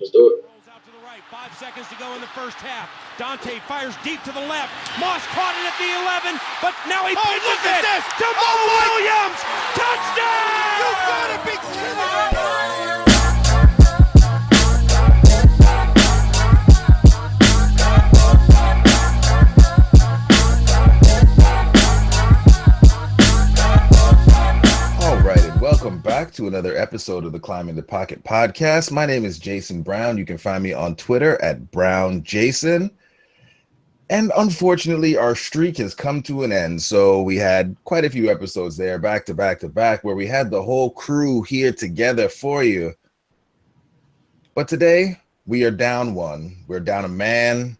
Let's do it. Rolls out to the right. 5 seconds to go in the first half. Dante fires deep to the left. Moss caught it at the 11, but now he pitches it to Mo Williams. Touchdown! You gotta be kidding me! Welcome back to another episode of the Climb in the Pocket podcast. My name is Jayson Brown. You can find me on Twitter at BrownJayson. And unfortunately, our streak has come to an end. So we had quite a few episodes there, back to back to back, where we had the whole crew here together for you. But today, we are down one. We're down a man.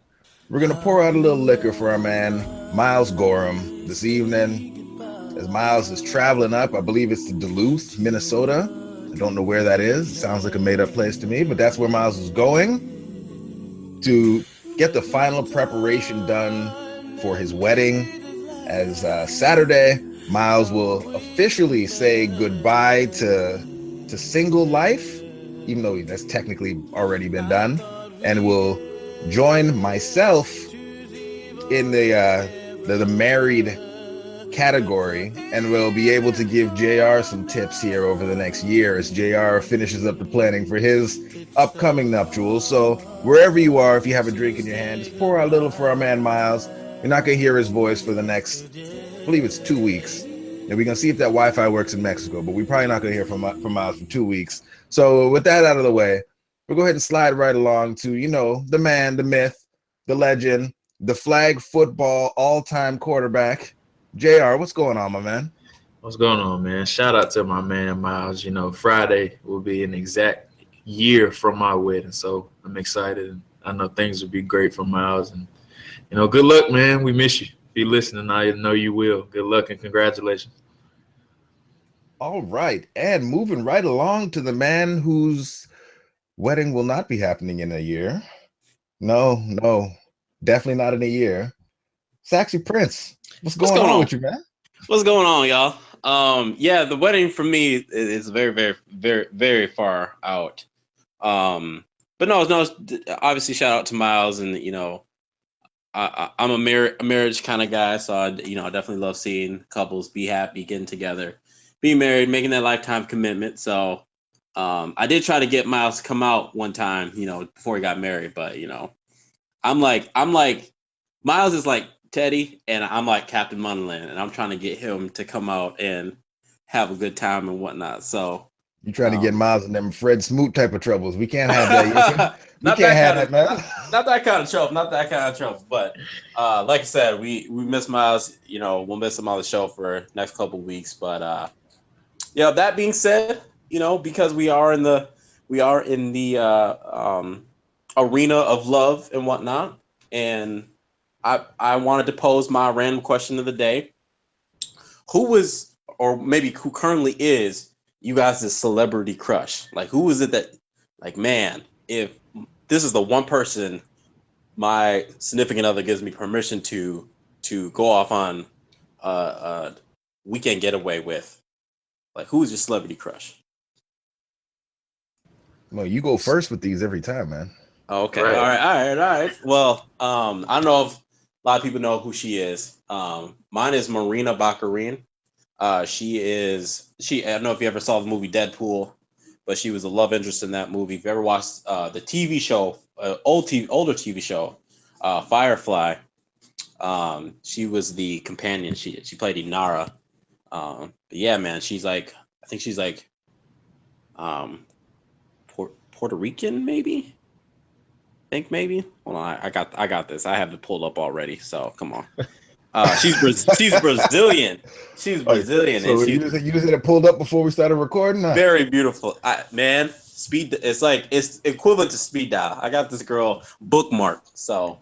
We're going to pour out a little liquor for our man, Miles Gorham, this evening. As Miles is traveling up, I believe it's to Duluth, Minnesota. I don't know where that is. It sounds like a made-up place to me, but that's where Miles is going to get the final preparation done for his wedding. As Saturday, Miles will officially say goodbye to single life, even though that's technically already been done, and will join myself in the married category, and we'll be able to give JR some tips here over the next year as JR finishes up the planning for his upcoming nuptials. So wherever you are, if you have a drink in your hand, just pour out a little for our man Miles. You're not going to hear his voice for the next, I believe it's 2 weeks. And we're going to see if that Wi-Fi works in Mexico, but we're probably not going to hear from Miles for 2 weeks. So with that out of the way, we'll go ahead and slide right along to, the man, the myth, the legend, the flag football all-time quarterback, JR, what's going on, my man? What's going on, man? Shout out to my man, Miles. Friday will be an exact year from my wedding, so I'm excited. I know things will be great for Miles. And, good luck, man. We miss you. If you're listening, I know you will. Good luck and congratulations. All right. And moving right along to the man whose wedding will not be happening in a year. No, definitely not in a year. Saxy Prince. What's going on with you, man? What's going on, y'all? Yeah, the wedding for me is very, very, very, very far out. But no, obviously shout out to Miles, and I'm a marriage kind of guy, so I definitely love seeing couples be happy, getting together, being married, making that lifetime commitment. So I did try to get Miles to come out one time, before he got married, but I'm like Miles is like Teddy, and I'm like Captain Munderland, and I'm trying to get him to come out and have a good time and whatnot. So you're trying to get Miles in them Fred Smoot type of troubles. We can't have that. We can't have that, man. Not that kind of trouble. But like I said, we miss Miles. We'll miss him on the show for next couple of weeks. But that being said, because we are in the arena of love and whatnot, and I wanted to pose my random question of the day. Who was, or maybe who currently is, you guys' celebrity crush? Like, who is it that, like, man, if this is the one person my significant other gives me permission to go off on a weekend getaway with, like, who is your celebrity crush? Well, you go first with these every time, man. Okay. Right. All right. Well, I don't know if a lot of people know who she is. Mine is Morena Baccarin. I don't know if you ever saw the movie Deadpool, but she was a love interest in that movie. If you ever watched the TV show, older TV show, Firefly, she was the companion. She played Inara. But yeah, man, I think she's like Puerto Rican, maybe. Maybe. Hold on, I got this. I have it pulled up already. So come on. She's Brazilian. She's Brazilian. So you just had it pulled up before we started recording. Huh? Very beautiful, man. Speed. It's equivalent to speed dial. I got this girl bookmarked. So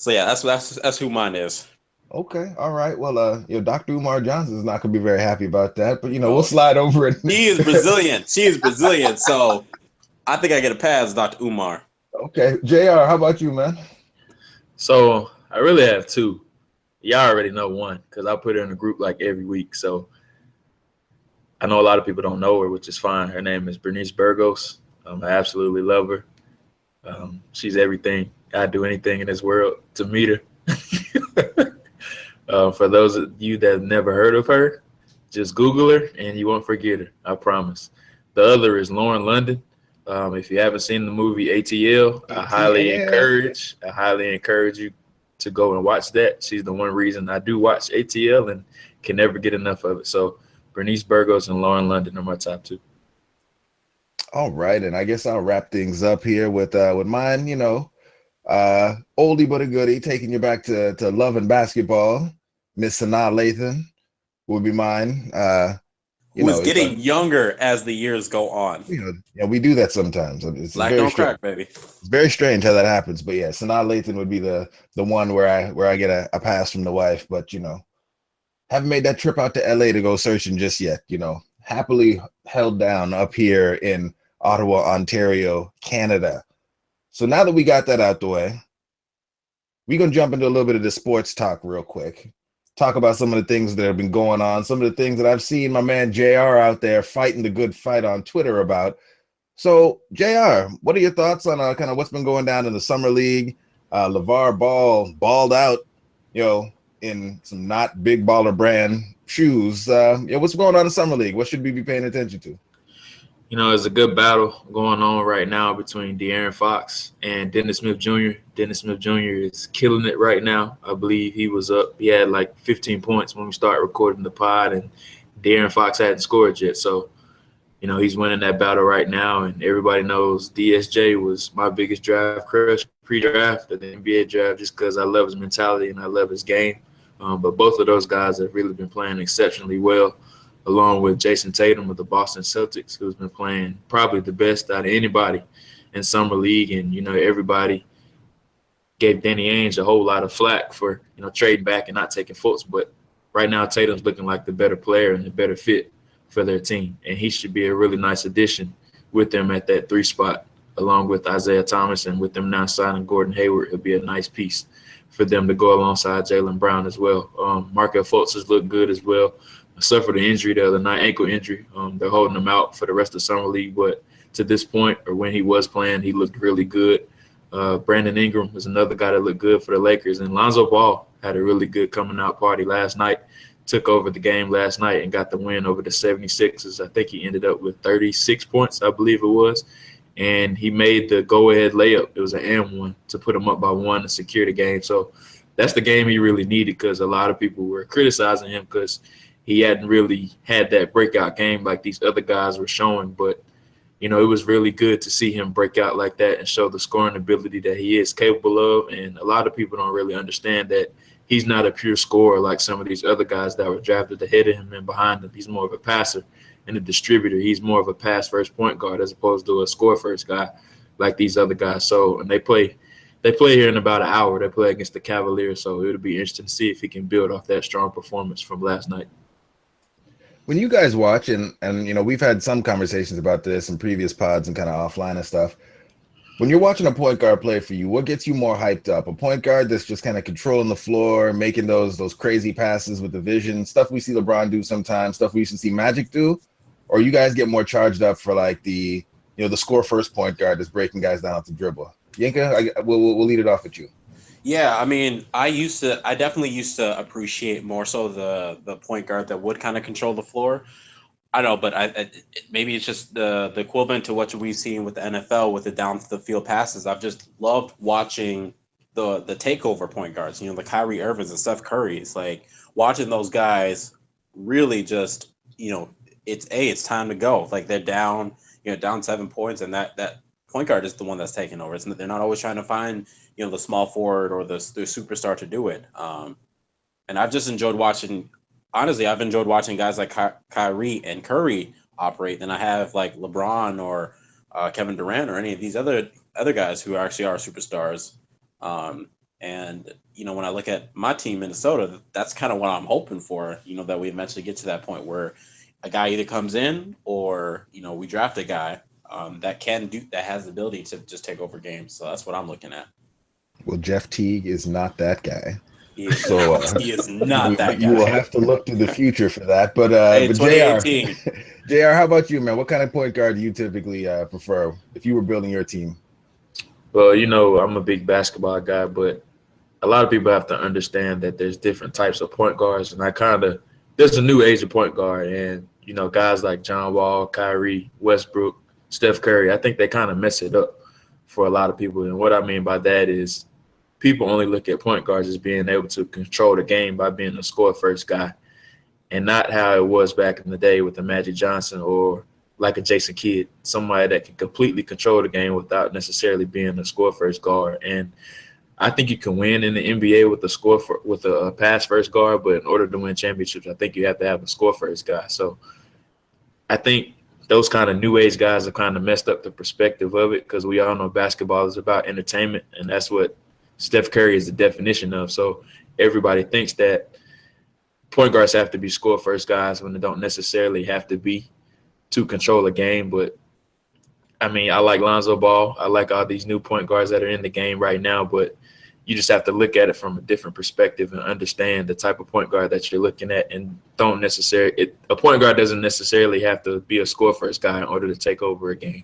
yeah, that's who mine is. Okay, all right. Well, Dr. Umar Johnson is not going to be very happy about that, but we'll slide over it. He is Brazilian. She is Brazilian. So I think I get a pass, Dr. Umar. Okay, JR, how about you, man? So I really have two. Y'all already know one because I put her in a group like every week. So I know a lot of people don't know her, which is fine. Her name is Bernice Burgos. I absolutely love her. She's everything. I'd do anything in this world to meet her. For those of you that have never heard of her, just Google her and you won't forget her. I promise. The other is Lauren London. If you haven't seen the movie ATL, I highly encourage you to go and watch that. She's the one reason I do watch ATL and can never get enough of it. So Bernice Burgos and Lauren London are my top two. All right, and I guess I'll wrap things up here with mine. Oldie but a goodie, taking you back to love and basketball. Miss Sanaa Lathan will be mine. Who is getting younger as the years go on. We do that sometimes. It's Black very don't strange. crack, baby. It's very strange how that happens. But yeah, Sanaa Lathan would be the one where I get a pass from the wife. But haven't made that trip out to LA to go searching just yet. Happily held down up here in Ottawa, Ontario, Canada. So now that we got that out the way, we're going to jump into a little bit of the sports talk real quick. Talk about some of the things that have been going on, some of the things that I've seen my man JR out there fighting the good fight on Twitter about. So, JR, what are your thoughts on kind of what's been going down in the Summer League? Lavar balled out, in some not big baller brand shoes. What's going on in the Summer League? What should we be paying attention to? There's a good battle going on right now between De'Aaron Fox and Dennis Smith Jr. Dennis Smith Jr. is killing it right now. I believe he was up. He had like 15 points when we started recording the pod, and De'Aaron Fox hadn't scored yet. So, he's winning that battle right now, and everybody knows DSJ was my biggest draft crush pre-draft of the NBA draft just because I love his mentality and I love his game. But both of those guys have really been playing exceptionally well, along with Jayson Tatum of the Boston Celtics, who's been playing probably the best out of anybody in Summer League. And, everybody gave Danny Ainge a whole lot of flack for, trading back and not taking Fultz. But right now, Tatum's looking like the better player and the better fit for their team. And he should be a really nice addition with them at that 3 spot, along with Isaiah Thomas. And with them now signing Gordon Hayward, it'll be a nice piece for them to go alongside Jaylen Brown as well. Markelle Fultz has looked good as well. Suffered an injury the other night, ankle injury. They're holding him out for the rest of Summer League, but to this point, or when he was playing, he looked really good. Brandon Ingram was another guy that looked good for the Lakers, and Lonzo Ball had a really good coming out party last night, took over the game last night and got the win over the 76ers. I think he ended up with 36 points, I believe it was, and he made the go-ahead layup. It was an and one to put him up by 1 to secure the game. So that's the game he really needed, because a lot of people were criticizing him because he hadn't really had that breakout game like these other guys were showing. But, it was really good to see him break out like that and show the scoring ability that he is capable of. And a lot of people don't really understand that he's not a pure scorer like some of these other guys that were drafted ahead of him and behind him. He's more of a passer and a distributor. He's more of a pass-first point guard as opposed to a score-first guy like these other guys. So, and they play here in about an hour. They play against the Cavaliers. So it'll be interesting to see if he can build off that strong performance from last night. When you guys watch, and we've had some conversations about this in previous pods and kind of offline and stuff. When you're watching a point guard play for you, what gets you more hyped up? A point guard that's just kind of controlling the floor, making those crazy passes with the vision, stuff we see LeBron do sometimes, stuff we used to see Magic do? Or you guys get more charged up for like the score first point guard that's breaking guys down off the dribble? Yinka, we'll lead it off with you. Yeah, I mean, I definitely used to appreciate more so the point guard that would kind of control the floor. I don't know, but maybe it's just the equivalent to what we've seen with the NFL with the down the field passes. I've just loved watching the takeover point guards, the Kyrie Irvings and Steph Curry's, like watching those guys really just, it's time to go. Like they're down, down 7 points, and that point guard is the one that's taking over. They're not always trying to find the small forward or the superstar to do it. And I've just enjoyed watching. Honestly, I've enjoyed watching guys like Kyrie and Curry operate than I have like LeBron or Kevin Durant or any of these other guys who actually are superstars. And when I look at my team, Minnesota, that's kind of what I'm hoping for. That we eventually get to that point where a guy either comes in or we draft a guy that has the ability to just take over games. So that's what I'm looking at. Well, Jeff Teague is not that guy. He is, So he is not that you will guy. have to look to the future for that. But Hey, but 2018. JR, how about you, man? What kind of point guard do you typically prefer if you were building your team? Well, I'm a big basketball guy, but a lot of people have to understand that there's different types of point guards, and there's a new age of point guard, and guys like John Wall, Kyrie, Westbrook, Steph Curry, I think they kind of mess it up for a lot of people. And what I mean by that is people only look at point guards as being able to control the game by being a score first guy, and not how it was back in the day with the Magic Johnson or like a Jayson Kidd, somebody that can completely control the game without necessarily being a score first guard. And I think you can win in the NBA with a pass first guard, but in order to win championships, I think you have to have a score first guy. So I think those kind of new age guys have kind of messed up the perspective of it, because we all know basketball is about entertainment, and that's what Steph Curry is the definition of. So everybody thinks that point guards have to be score first guys when they don't necessarily have to be to control a game. But I mean, I like Lonzo Ball. I like all these new point guards that are in the game right now, but you just have to look at it from a different perspective and understand the type of point guard that you're looking at, and a point guard doesn't necessarily have to be a score first guy in order to take over a game.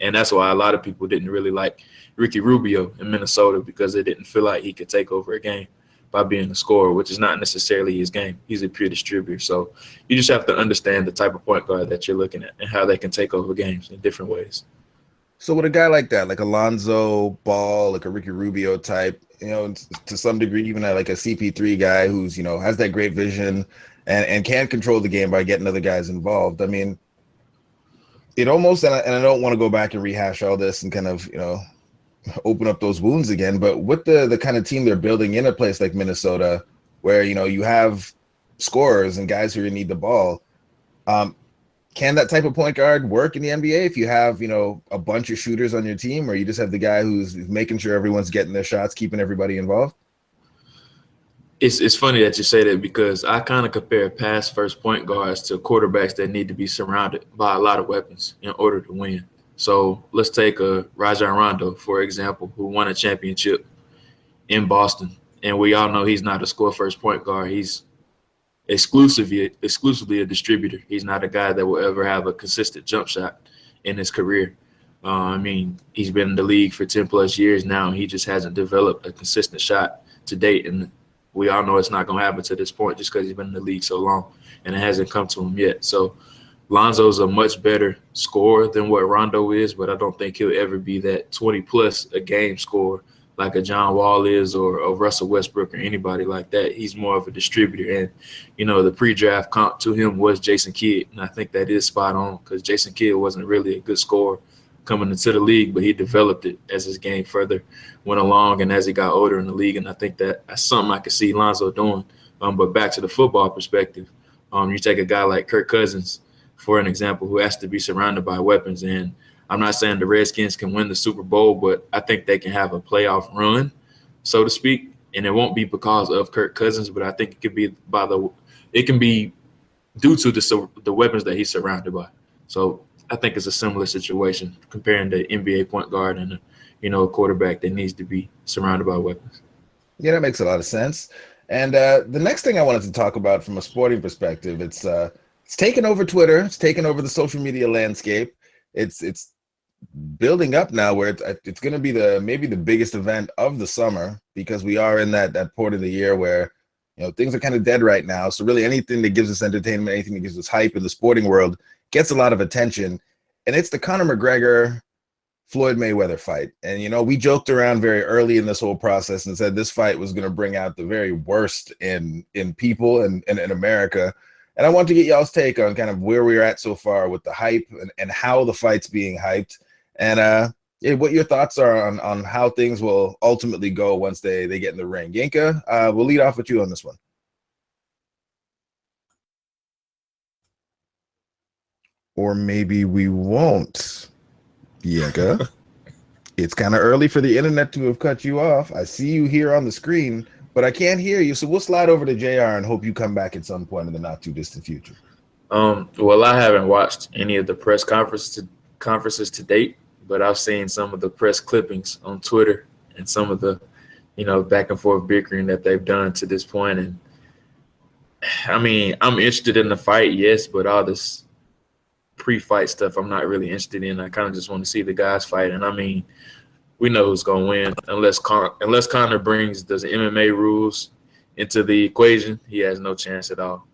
And that's why a lot of people didn't really like Ricky Rubio in Minnesota, because they didn't feel like he could take over a game by being a scorer, which is not necessarily his game. He's a pure distributor. So you just have to understand the type of point guard that you're looking at and how they can take over games in different ways. So with a guy like that, like a Lonzo Ball, like a Ricky Rubio type, to some degree, even like a CP3 guy who's, has that great vision and can control the game by getting other guys involved. I mean, it almost, and I don't want to go back and rehash all this and kind of, open up those wounds again, but with the kind of team they're building in a place like Minnesota, where, you have scorers and guys who need the ball, can that type of point guard work in the NBA if you have, a bunch of shooters on your team, or you just have the guy who's making sure everyone's getting their shots, keeping everybody involved? It's funny that you say that, because I kind of compare pass first point guards to quarterbacks that need to be surrounded by a lot of weapons in order to win. So let's take a Rajon Rondo, for example, who won a championship in Boston. And we all know he's not a score first point guard. He's exclusively a distributor. He's not a guy that will ever have a consistent jump shot in his career. I mean, he's been in the league for 10 plus years now, and he just hasn't developed a consistent shot to date. And we all know it's not going to happen to this point just because he's been in the league so long, and it hasn't come to him yet. So Lonzo's a much better scorer than what Rondo is, but I don't think he'll ever be that 20-plus a game scorer like a John Wall is, or a Russell Westbrook, or anybody like that. He's more of a distributor. And, the pre-draft comp to him was Jayson Kidd, and I think that is spot on, because Jayson Kidd wasn't really a good scorer coming into the league, but he developed it as his game further went along and as he got older in the league. And I think that's something I could see Lonzo doing. But back to the football perspective, you take a guy like Kirk Cousins, for an example, who has to be surrounded by weapons. And I'm not saying the Redskins can win the Super Bowl, but I think they can have a playoff run, so to speak. And it won't be because of Kirk Cousins, but I think it could be it can be due to the weapons that he's surrounded by. So I think it's a similar situation comparing the NBA point guard and a quarterback that needs to be surrounded by weapons. Yeah, that makes a lot of sense. And the next thing I wanted to talk about from a sporting perspective, it's taken over Twitter. It's taken over the social media landscape. It's building up now where it's going to be maybe the biggest event of the summer, because we are in that point of the year where things are kind of dead right now. So really anything that gives us entertainment, anything that gives us hype in the sporting world gets a lot of attention. And it's the Conor McGregor Floyd Mayweather fight. And we joked around very early in this whole process and said this fight was going to bring out the very worst in people and in America. And I want to get y'all's take on kind of where we're at so far with the hype and how the fight's being hyped, and what your thoughts are on how things will ultimately go once they get in the ring. Yinka, we'll lead off with you on this one. Or maybe we won't. Yinka, it's kind of early for the internet to have cut you off. I see you here on the screen, but I can't hear you, so we'll slide over to JR and hope you come back at some point in the not-too-distant future. Well, I haven't watched any of the press conferences to date, but I've seen some of the press clippings on Twitter and some of the back and forth bickering that they've done to this point. And I mean, I'm interested in the fight, yes, but all this pre-fight stuff I'm not really interested in. I kind of just want to see the guys fight. And I mean, we know who's going to win unless Conor brings the MMA rules into the equation. He has no chance at all,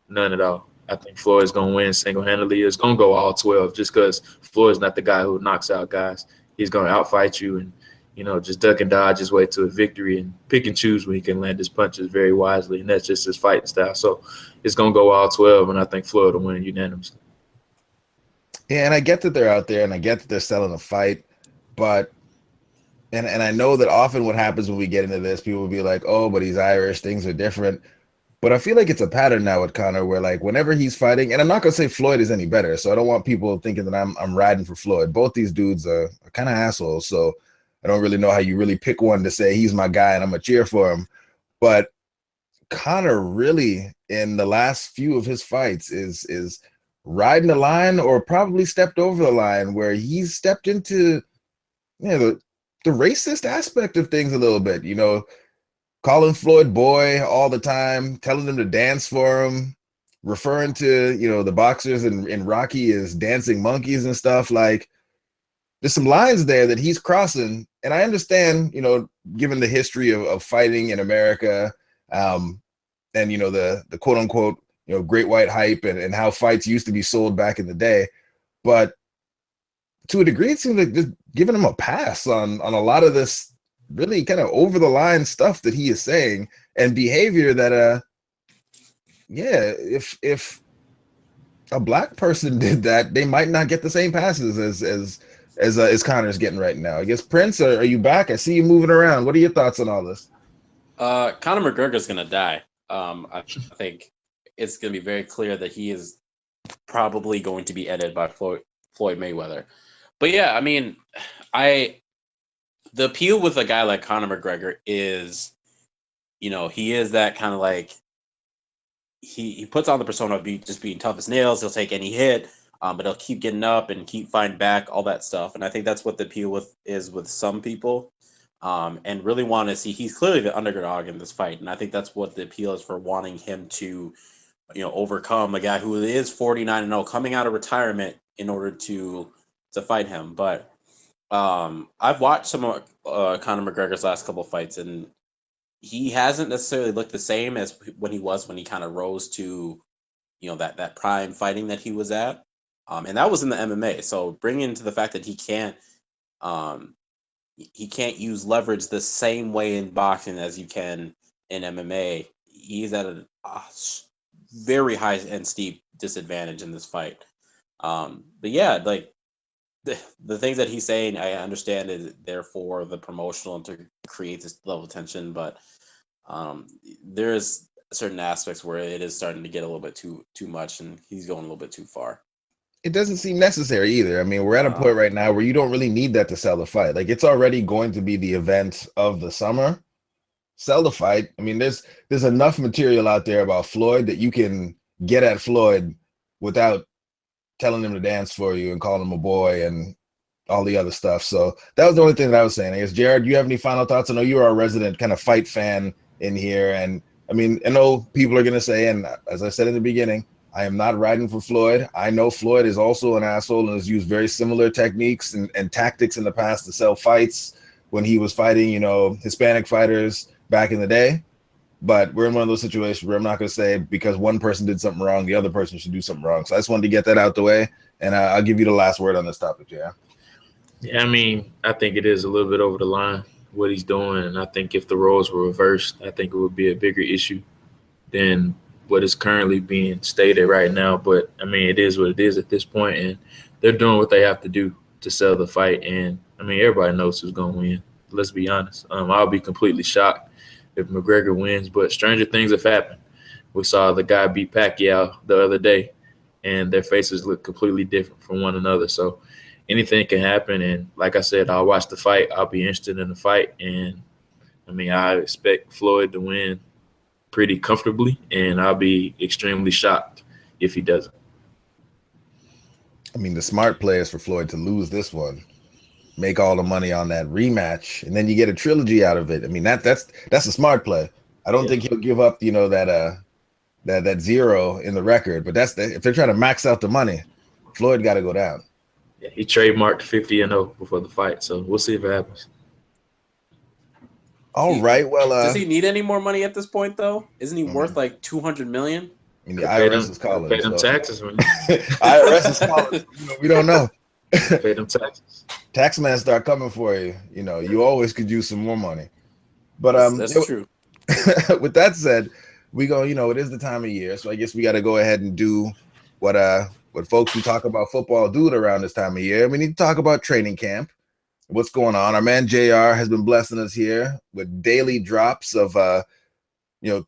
none at all. I think Floyd's going to win single-handedly. It's going to go all 12 just because Floyd's not the guy who knocks out guys. He's going to outfight you and, just duck and dodge his way to a victory and pick and choose when he can land his punches very wisely, and that's just his fighting style. So it's going to go all 12, and I think Floyd will win unanimously. Yeah, and I get that they're out there, and I get that they're selling a fight, but and I know that often what happens when we get into this, people will be like, oh, but he's Irish, things are different. But I feel like it's a pattern now with Conor where, like, whenever he's fighting, and I'm not going to say Floyd is any better, so I don't want people thinking that I'm riding for Floyd. Both these dudes are kind of assholes, so I don't really know how you really pick one to say he's my guy and I'm going to cheer for him. But Conor really, in the last few of his fights, is riding the line or probably stepped over the line where he's stepped into the racist aspect of things a little bit, calling Floyd boy all the time, telling him to dance for him, referring to, the boxers in Rocky as dancing monkeys and stuff. Like, there's some lines there that he's crossing. And I understand, given the history of fighting in America, and, the quote unquote, great white hype and how fights used to be sold back in the day. But to a degree, it seems like just giving him a pass on a lot of this really kind of over the line stuff that he is saying and behavior that if a black person did that, they might not get the same passes as Conor's getting right now. I guess, Prince, are you back? I see you moving around. What are your thoughts on all this? Conor McGregor's gonna die. I think it's gonna be very clear that he is probably going to be edited by Floyd Mayweather. But yeah, I mean, the appeal with a guy like Conor McGregor is, he is that kind of like, he puts on the persona of just being tough as nails. He'll take any hit, but he'll keep getting up and keep fighting back, all that stuff. And I think that's what the appeal is with some people, and really want to see. He's clearly the underdog in this fight, and I think that's what the appeal is for wanting him to, overcome a guy who is 49-0 coming out of retirement in order to fight him. But I've watched some of Conor McGregor's last couple of fights, and he hasn't necessarily looked the same as when he kind of rose to, that prime fighting that he was at. And that was in the MMA. So bringing into the fact that he can't use leverage the same way in boxing as you can in MMA. He's at a very high and steep disadvantage in this fight. But yeah, like the things that he's saying, I understand is there for the promotional and to create this level of tension, but there's certain aspects where it is starting to get a little bit too much, and he's going a little bit too far. It doesn't seem necessary either. I mean, we're at a point right now where you don't really need that to sell the fight. Like, it's already going to be the event of the summer. Sell the fight. I mean, there's enough material out there about Floyd that you can get at Floyd without telling him to dance for you and calling him a boy and all the other stuff. So that was the only thing that I was saying. I guess, Jared, do you have any final thoughts? I know you're our resident kind of fight fan in here. And I mean, I know people are going to say, and as I said in the beginning, I am not riding for Floyd. I know Floyd is also an asshole and has used very similar techniques and tactics in the past to sell fights when he was fighting, Hispanic fighters back in the day. But we're in one of those situations where I'm not going to say because one person did something wrong, the other person should do something wrong. So I just wanted to get that out the way. And I'll give you the last word on this topic, yeah. Yeah, I mean, I think it is a little bit over the line what he's doing. And I think if the roles were reversed, I think it would be a bigger issue than what is currently being stated right now. But I mean, it is what it is at this point, and they're doing what they have to do to sell the fight. And I mean, everybody knows who's going to win. Let's be honest. I'll be completely shocked if McGregor wins, but stranger things have happened. We saw the guy beat Pacquiao the other day, and their faces look completely different from one another. So anything can happen. And like I said, I'll watch the fight. I'll be interested in the fight. And I mean, I expect Floyd to win pretty comfortably, and I'll be extremely shocked if he doesn't. I mean, the smart play is for Floyd to lose this one. make all the money on that rematch, and then you get a trilogy out of it. I mean, that's a smart play. I don't think he'll give up, that zero in the record, but if they're trying to max out the money, Floyd got to go down. Yeah, he trademarked 50-0 before the fight, so we'll see if it happens. All right. Well, does he need any more money at this point, though? Isn't he worth like $200 million? I mean, the IRS is calling. Pay them taxes, man. IRS is calling. We don't know. Pay them taxes. Taxman start coming for you. You always could use some more money. But that's true. With that said, we go. It is the time of year, so I guess we got to go ahead and do what folks who talk about football do around this time of year. We need to talk about training camp. What's going on? Our man JR has been blessing us here with daily drops of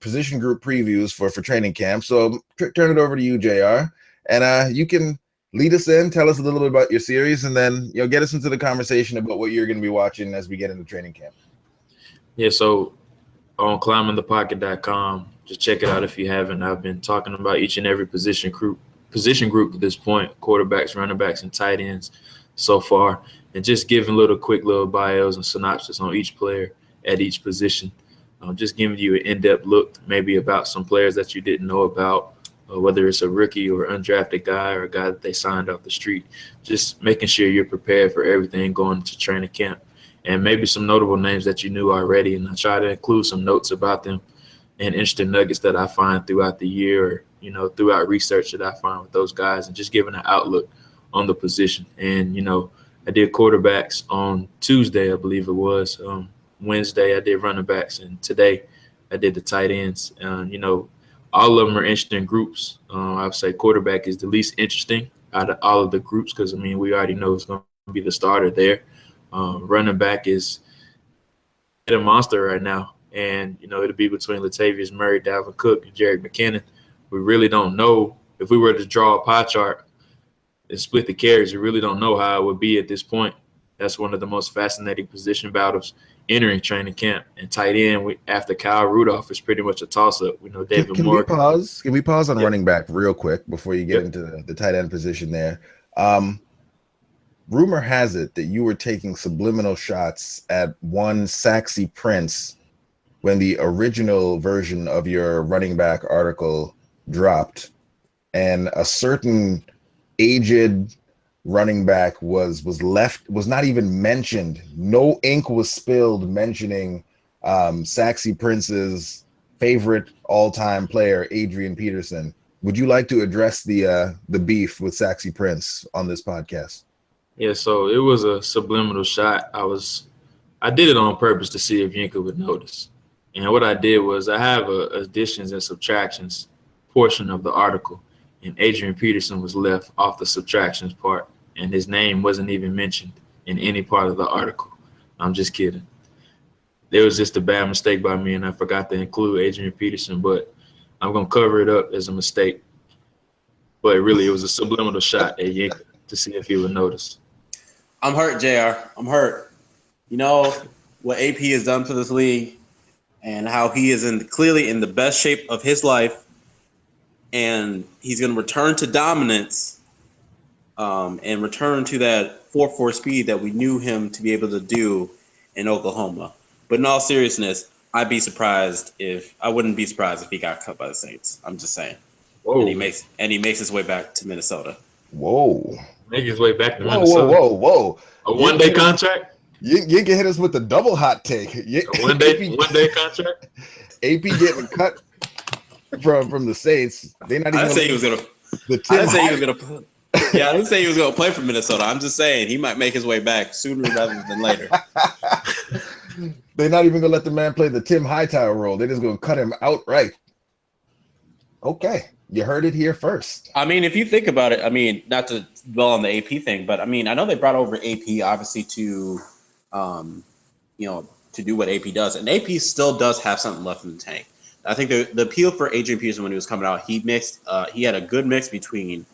position group previews for training camp. So turn it over to you, JR, and you can lead us in, tell us a little bit about your series, and then get us into the conversation about what you're going to be watching as we get into training camp. Yeah, so on climbingthepocket.com, just check it out if you haven't. I've been talking about each and every position group at this point, quarterbacks, running backs, and tight ends so far, and just giving quick little bios and synopsis on each player at each position. Just giving you an in-depth look maybe about some players that you didn't know about, whether it's a rookie or undrafted guy or a guy that they signed off the street, just making sure you're prepared for everything going into training camp, and maybe some notable names that you knew already. And I try to include some notes about them and interesting nuggets that I find throughout the year, or, throughout research that I find with those guys, and just giving an outlook on the position. And, I did quarterbacks on Tuesday, I believe it was. Wednesday, I did running backs, and today I did the tight ends. All of them are interesting groups. I would say quarterback is the least interesting out of all of the groups because, we already know who's going to be the starter there. Running back is a monster right now, and, it'll be between Latavius Murray, Dalvin Cook, and Jerick McKinnon. We really don't know. If we were to draw a pie chart and split the carries, we really don't know how it would be at this point. That's one of the most fascinating position battles entering training camp. And tight end, after Kyle Rudolph, is pretty much a toss-up. We know David Moore. Can we pause on running back real quick before you get into the tight end position there? Rumor has it that you were taking subliminal shots at one Saxy Prince when the original version of your running back article dropped, and a certain aged running back was not even mentioned. No ink was spilled mentioning Saxy Prince's favorite all-time player, Adrian Peterson. Would you like to address the beef with Saxy Prince on this podcast? Yeah, so it was a subliminal shot. I did it on purpose to see if Yinka would notice. And what I did was I have a additions and subtractions portion of the article, and Adrian Peterson was left off the subtractions part, and his name wasn't even mentioned in any part of the article. I'm just kidding. There was just a bad mistake by me, and I forgot to include Adrian Peterson, but I'm going to cover it up as a mistake. But really, it was a subliminal shot at Yinka to see if he would notice. I'm hurt, JR. I'm hurt. You know what AP has done for this league and how he is clearly in the best shape of his life, and he's going to return to dominance and return to that 4.4 speed that we knew him to be able to do in Oklahoma. But in all seriousness, I wouldn't be surprised if he got cut by the Saints. I'm just saying. Whoa. And he makes his way back to Minnesota. Whoa. Make his way back to Minnesota. Whoa. A one-day contract? You can hit us with the double hot take. A one-day contract? AP getting cut from the Saints. They not even. I didn't say he was gonna. Yeah, I didn't say he was gonna play for Minnesota. I'm just saying he might make his way back sooner rather than later. They're not even gonna let the man play the Tim Hightower role. They're just gonna cut him outright. Okay, you heard it here first. I mean, if you think about it, not to dwell on the AP thing, but I know they brought over AP obviously to, to do what AP does, and AP still does have something left in the tank. I think the appeal for Adrian Peterson when he was coming out, he had a good mix between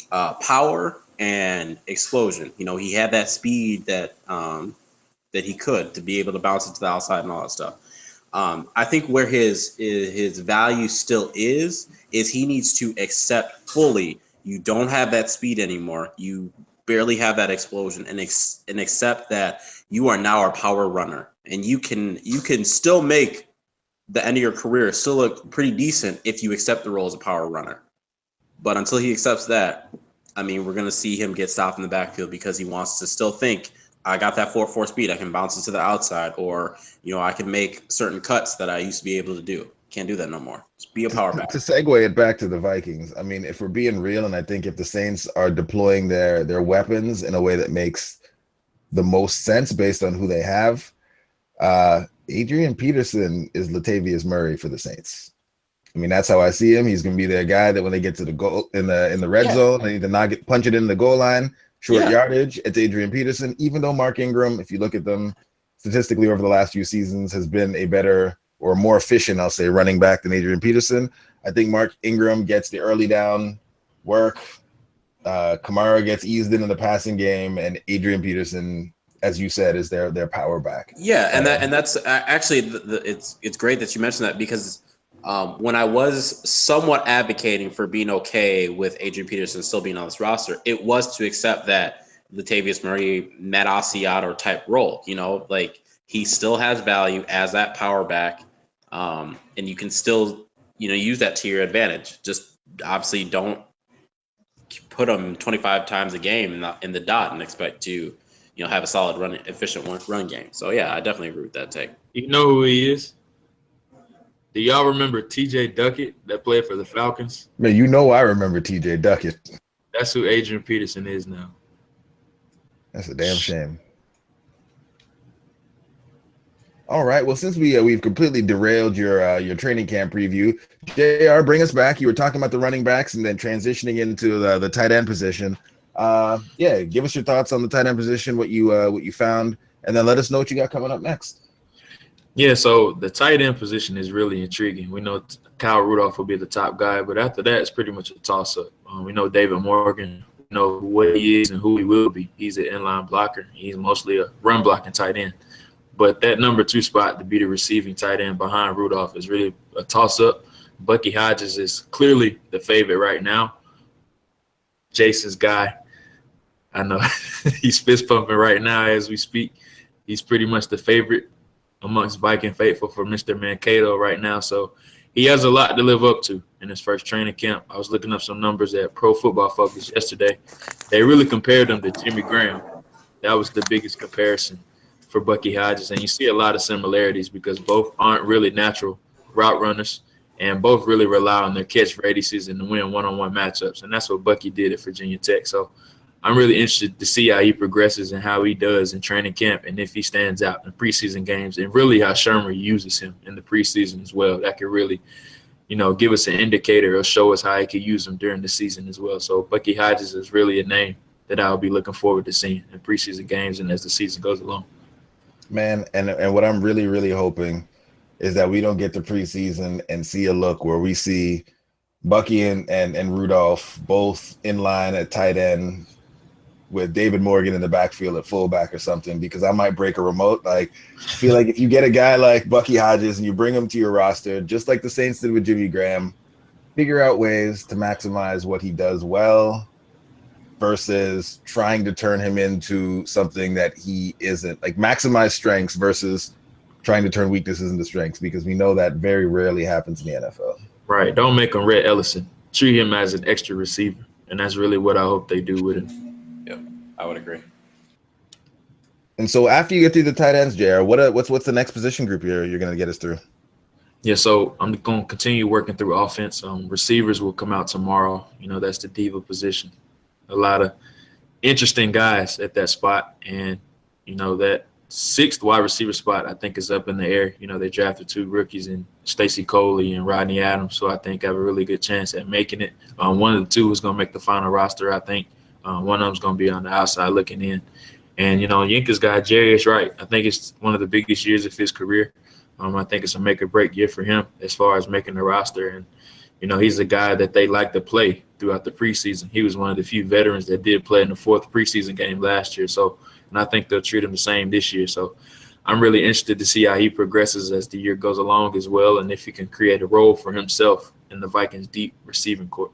power and explosion. He had that speed that he could to be able to bounce it to the outside and all that stuff. I think where his value still is he needs to accept fully you don't have that speed anymore. You barely have that explosion and accept that you are now a power runner, and you can still make the end of your career still look pretty decent if you accept the role as a power runner. But until he accepts that, I mean, we're going to see him get stopped in the backfield because he wants to still think, I got that 4.4 speed, I can bounce it to the outside, or, I can make certain cuts that I used to be able to do. Can't do that no more. Just be a power back. To segue it back to the Vikings, I mean, if we're being real, and I think if the Saints are deploying their weapons in a way that makes the most sense based on who they have, Adrian Peterson is Latavius Murray for the Saints. I mean, that's how I see him. He's going to be their guy that when they get to the goal in the red zone, they need to punch it in the goal line, short yardage. It's Adrian Peterson. Even though Mark Ingram, if you look at them statistically over the last few seasons, has been a better or more efficient, I'll say, running back than Adrian Peterson. I think Mark Ingram gets the early down work. Kamara gets eased into the passing game, and Adrian Peterson, as you said, is their power back. Yeah, and that's actually it's great that you mentioned that, because when I was somewhat advocating for being okay with Adrian Peterson still being on this roster, it was to accept that Latavius Murray, Matt Asiato type role. Like, he still has value as that power back, and you can still use that to your advantage. Just obviously don't put him 25 times a game in the dot and expect to have a solid efficient run game. So yeah, I definitely agree with that take. You know who he is? Do y'all remember TJ Duckett that played for the Falcons? Man, I remember TJ Duckett. That's who Adrian Peterson is now. That's a damn shame. All right. Well, since we've completely derailed your training camp preview, JR, bring us back. You were talking about the running backs and then transitioning into the tight end position. Give us your thoughts on the tight end position, what you found, and then let us know what you got coming up next. Yeah, so the tight end position is really intriguing. We know Kyle Rudolph will be the top guy, but after that, it's pretty much a toss-up. We know David Morgan, we know what he is and who he will be. He's an inline blocker. He's mostly a run-blocking tight end. But that number 2 spot to be the receiving tight end behind Rudolph is really a toss-up. Bucky Hodges is clearly the favorite right now. Jayson's guy, I know he's fist-pumping right now as we speak. He's pretty much the favorite amongst Viking faithful for Mr. Mankato right now. So he has a lot to live up to in his first training camp. I was looking up some numbers at Pro Football Focus yesterday. They really compared him to Jimmy Graham. That was the biggest comparison for Bucky Hodges. And you see a lot of similarities because both aren't really natural route runners and both really rely on their catch radiuses and to win one-on-one matchups. And that's what Bucky did at Virginia Tech. So I'm really interested to see how he progresses and how he does in training camp and if he stands out in preseason games and really how Shermer uses him in the preseason as well. That could really, give us an indicator or show us how he could use him during the season as well. So Bucky Hodges is really a name that I'll be looking forward to seeing in preseason games and as the season goes along. Man, and what I'm really, really hoping is that we don't get to preseason and see a look where we see Bucky and Rudolph both in line at tight end with David Morgan in the backfield at fullback or something, because I might break a remote. Like, I feel like if you get a guy like Bucky Hodges and you bring him to your roster, just like the Saints did with Jimmy Graham, figure out ways to maximize what he does well versus trying to turn him into something that he isn't. Like, maximize strengths versus trying to turn weaknesses into strengths, because we know that very rarely happens in the NFL. Right. Don't make him Rhett Ellison. Treat him as an extra receiver, and that's really what I hope they do with him. Yep, I would agree. And so after you get through the tight ends, JR, what's the next position group you're going to get us through? Yeah, so I'm going to continue working through offense. Receivers will come out tomorrow. That's the diva position. A lot of interesting guys at that spot. And, that 6th wide receiver spot I think is up in the air. They drafted 2 rookies in Stacey Coley and Rodney Adams, so I think I have a really good chance at making it. One of the 2 is going to make the final roster, I think. One of them is going to be on the outside looking in. And, Yinka's guy, Jerry, is right. I think it's one of the biggest years of his career. I think it's a make-or-break year for him as far as making the roster. And, he's a guy that they like to play throughout the preseason. He was one of the few veterans that did play in the 4th preseason game last year. And I think they'll treat him the same this year. So I'm really interested to see how he progresses as the year goes along as well, and if he can create a role for himself in the Vikings' deep receiving corps.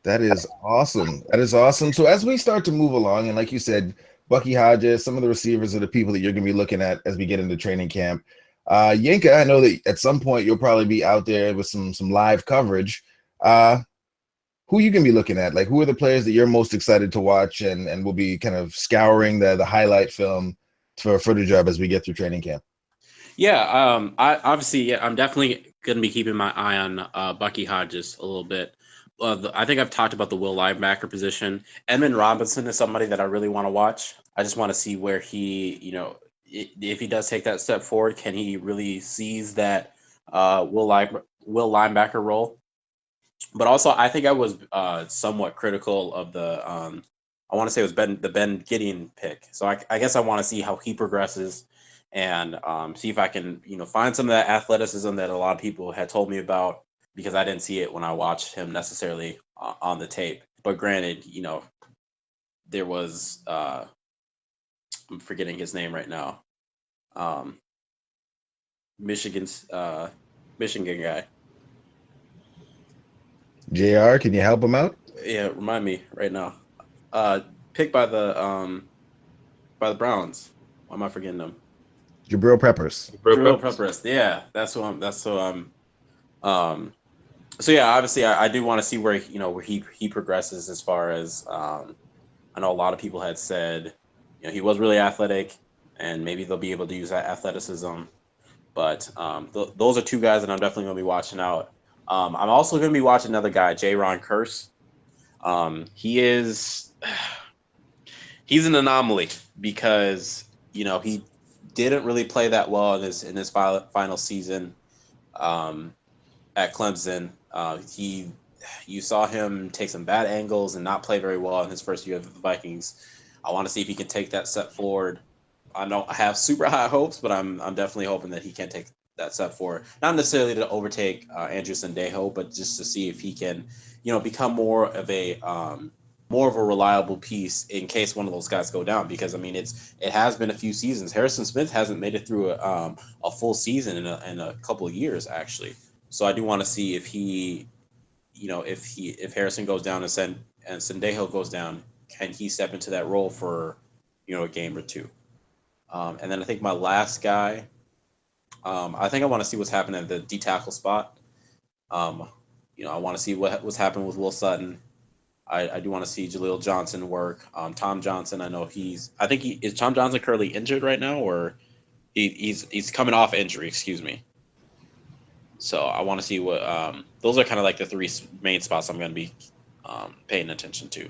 That is awesome. That is awesome. So as we start to move along, and like you said, Bucky Hodges, some of the receivers are the people that you're going to be looking at as we get into training camp. Yinka, I know that at some point you'll probably be out there with some live coverage. Who you going to be looking at? Like, who are the players that you're most excited to watch and will be kind of scouring the highlight film for footage of as we get through training camp? Yeah, I'm definitely going to be keeping my eye on Bucky Hodges a little bit. I think I've talked about the will linebacker position. Edmund Robinson is somebody that I really want to watch. I just want to see where he, if he does take that step forward, can he really seize that will linebacker role? But also, I think I was somewhat critical of the. I want to say it was the Ben Gideon pick. So I guess I want to see how he progresses and see if I can, find some of that athleticism that a lot of people had told me about, because I didn't see it when I watched him necessarily on the tape. But granted, there was I'm forgetting his name right now. Michigan guy. JR, can you help him out? Yeah, remind me right now. Picked by the Browns. Why am I forgetting them? Jabril Peppers. Jabril Peppers. Yeah, so yeah, obviously I do want to see where he progresses as far as I know a lot of people had said he was really athletic and maybe they'll be able to use that athleticism. But those are two guys that I'm definitely going to be watching out. I'm also going to be watching another guy, J-Ron Curse. He's an anomaly because he didn't really play that well in his final season at Clemson. You saw him take some bad angles and not play very well in his first year with the Vikings. I want to see if he can take that step forward. I don't have super high hopes, but I'm definitely hoping that he can take that step forward. Not necessarily to overtake Andrew Sendejo, but just to see if he can, become more of a reliable piece in case one of those guys go down. Because it has been a few seasons. Harrison Smith hasn't made it through a full season in a couple of years actually. So I do want to see if he, if Harrison goes down and Sendejo goes down, can he step into that role for a game or two? And then I think my last guy, I think I want to see what's happening at the D tackle spot. I want to see what's happening with Will Sutton. I do want to see Jaleel Johnson work. Tom Johnson, is Tom Johnson currently injured right now, or he's coming off injury, excuse me. So I want to see what those are kind of like the three main spots I'm going to be paying attention to.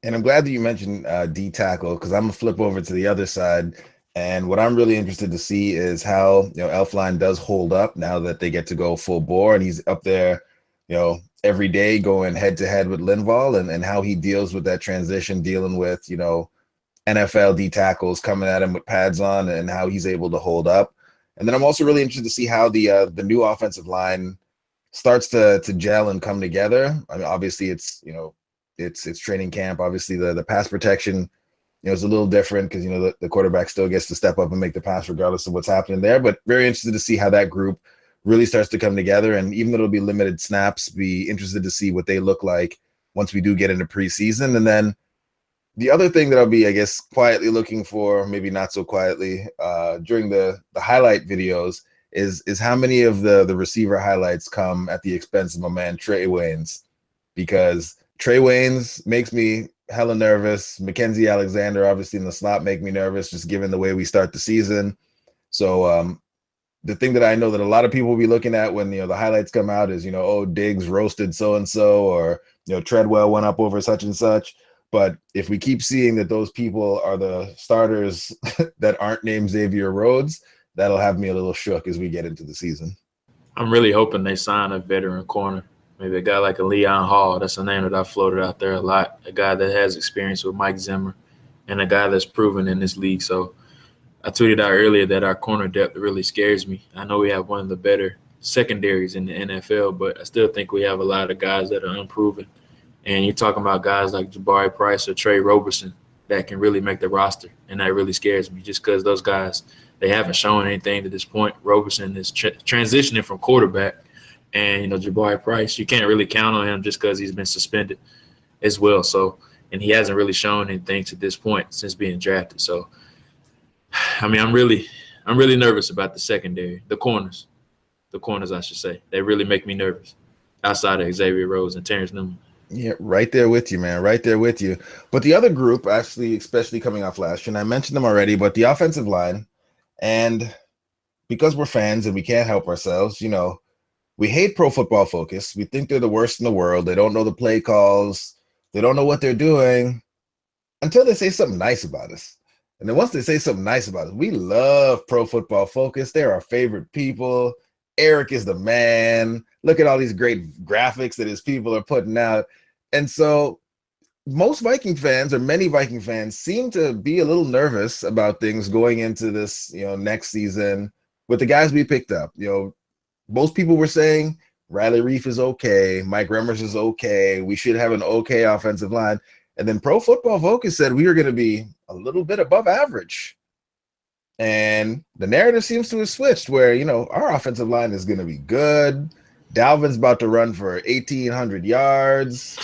And I'm glad that you mentioned D tackle, because I'm gonna flip over to the other side. And what I'm really interested to see is how Elflein does hold up now that they get to go full bore, and he's up there, every day going head to head with Linval, and how he deals with that transition, dealing with NFL D tackles coming at him with pads on, and how he's able to hold up. And then I'm also really interested to see how the new offensive line starts to gel and come together. Obviously it's it's training camp. Obviously the pass protection, is a little different because the quarterback still gets to step up and make the pass regardless of what's happening there. But very interested to see how that group really starts to come together. And even though it'll be limited snaps, be interested to see what they look like once we do get into preseason. And then the other thing that I'll be, I guess, quietly looking for, maybe not so quietly, during the highlight videos is how many of the receiver highlights come at the expense of my man Trey Waynes, because Trey Waynes makes me hella nervous. Mackenzie Alexander, obviously, in the slot make me nervous, just given the way we start the season. So the thing that I know that a lot of people will be looking at when the highlights come out is Diggs roasted so and so, or Treadwell went up over such and such. But if we keep seeing that those people are the starters that aren't named Xavier Rhodes, that'll have me a little shook as we get into the season. I'm really hoping they sign a veteran corner. Maybe a guy like a Leon Hall. That's a name that I floated out there a lot. A guy that has experience with Mike Zimmer and a guy that's proven in this league. So I tweeted out earlier that our corner depth really scares me. I know we have one of the better secondaries in the NFL, but I still think we have a lot of guys that are unproven. And you're talking about guys like Jabari Price or Trey Roberson that can really make the roster. And that really scares me just because those guys, they haven't shown anything to this point. Roberson is transitioning from quarterback, And, Jabari Price, you can't really count on him just because he's been suspended as well. So, and he hasn't really shown anything to this point since being drafted. So, I mean, I'm really nervous about the secondary, the corners, I should say. They really make me nervous outside of Xavier Rhodes and Terrence Newman. Yeah, right there with you, man. Right there with you. But the other group, actually, especially coming off last year, and I mentioned them already, but the offensive line, and because we're fans and we can't help ourselves, we hate Pro Football Focus. We think they're the worst in the world. They don't know the play calls. They don't know what they're doing until they say something nice about us. And then once they say something nice about us, we love Pro Football Focus. They're our favorite people. Eric is the man. Look at all these great graphics that his people are putting out. And so most Viking fans, or many Viking fans, seem to be a little nervous about things going into this, next season with the guys we picked up. Most people were saying Riley Reif is okay, Mike Remmers is okay, we should have an okay offensive line. And then Pro Football Focus said we are going to be a little bit above average. And the narrative seems to have switched where, our offensive line is going to be good. Dalvin's about to run for 1,800 yards.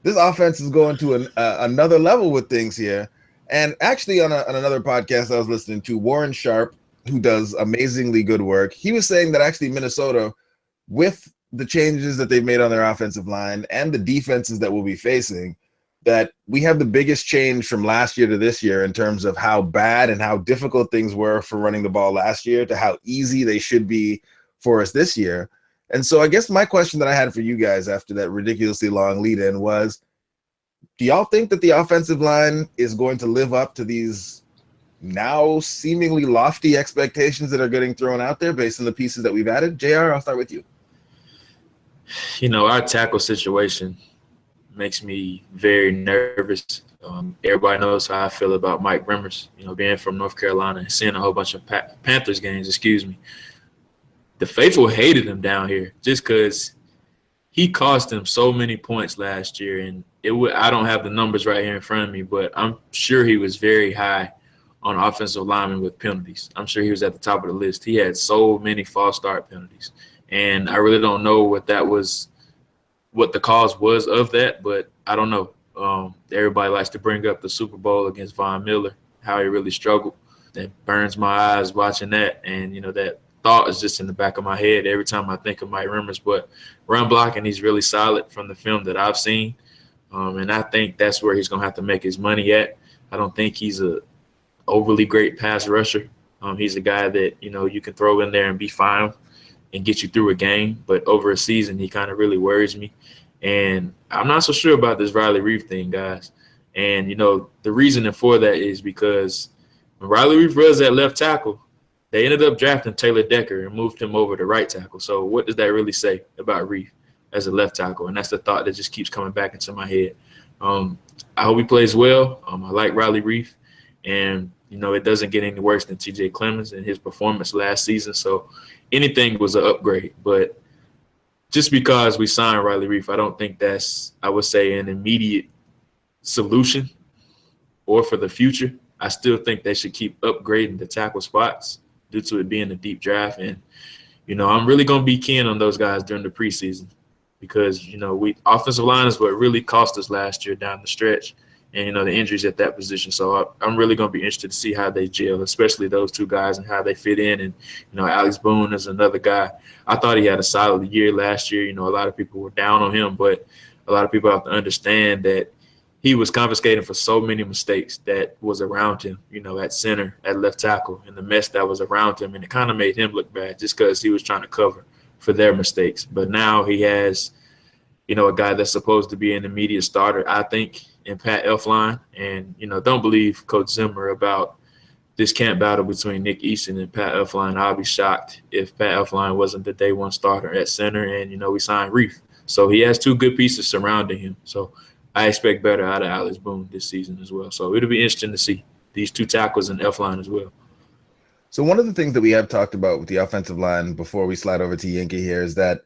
This offense is going to another level with things here. And actually on another podcast I was listening to, Warren Sharp, who does amazingly good work, he was saying that actually Minnesota, with the changes that they've made on their offensive line and the defenses that we'll be facing, that we have the biggest change from last year to this year in terms of how bad and how difficult things were for running the ball last year to how easy they should be for us this year. And so I guess my question that I had for you guys after that ridiculously long lead-in was, do y'all think that the offensive line is going to live up to these now seemingly lofty expectations that are getting thrown out there based on the pieces that we've added? JR, I'll start with you. Our tackle situation makes me very nervous. Everybody knows how I feel about Mike Remmers, being from North Carolina and seeing a whole bunch of Panthers games, The faithful hated him down here just because he cost them so many points last year. And I don't have the numbers right here in front of me, but I'm sure he was very high on offensive linemen with penalties. I'm sure he was at the top of the list. He had so many false start penalties. And I really don't know what the cause was of that, but I don't know. Everybody likes to bring up the Super Bowl against Von Miller, how he really struggled. That burns my eyes watching that. And, that thought is just in the back of my head every time I think of Mike Remmers. But run blocking, he's really solid from the film that I've seen. And I think that's where he's going to have to make his money at. I don't think he's a overly great pass rusher. He's a guy that, you can throw in there and be fine and get you through a game. But over a season, he kind of really worries me. And I'm not so sure about this Riley Reif thing, guys. And, the reasoning for that is because when Riley Reif was at left tackle, they ended up drafting Taylor Decker and moved him over to right tackle. So what does that really say about Reif as a left tackle? And that's the thought that just keeps coming back into my head. I hope he plays well. I like Riley Reif. And, it doesn't get any worse than TJ Clemens and his performance last season. So anything was an upgrade. But just because we signed Riley Reif, I don't think that's, I would say, an immediate solution or for the future. I still think they should keep upgrading the tackle spots due to it being a deep draft. And, I'm really going to be keen on those guys during the preseason because, offensive line is what really cost us last year down the stretch. And, the injuries at that position. So I'm really going to be interested to see how they gel, especially those two guys and how they fit in. And, Alex Boone is another guy. I thought he had a solid year last year. A lot of people were down on him, but a lot of people have to understand that he was confiscating for so many mistakes that was around him, at center, at left tackle, and the mess that was around him. And it kind of made him look bad just because he was trying to cover for their mistakes. But now he has, a guy that's supposed to be an immediate starter, I think, in Pat Elflein. And, don't believe Coach Zimmer about this camp battle between Nick Easton and Pat Elflein. I'll be shocked if Pat Elflein wasn't the day one starter at center and, we signed Reif. So he has two good pieces surrounding him. So I expect better out of Alex Boone this season as well. So it'll be interesting to see these two tackles and Elflein as well. So one of the things that we have talked about with the offensive line before we slide over to Yinka here is that,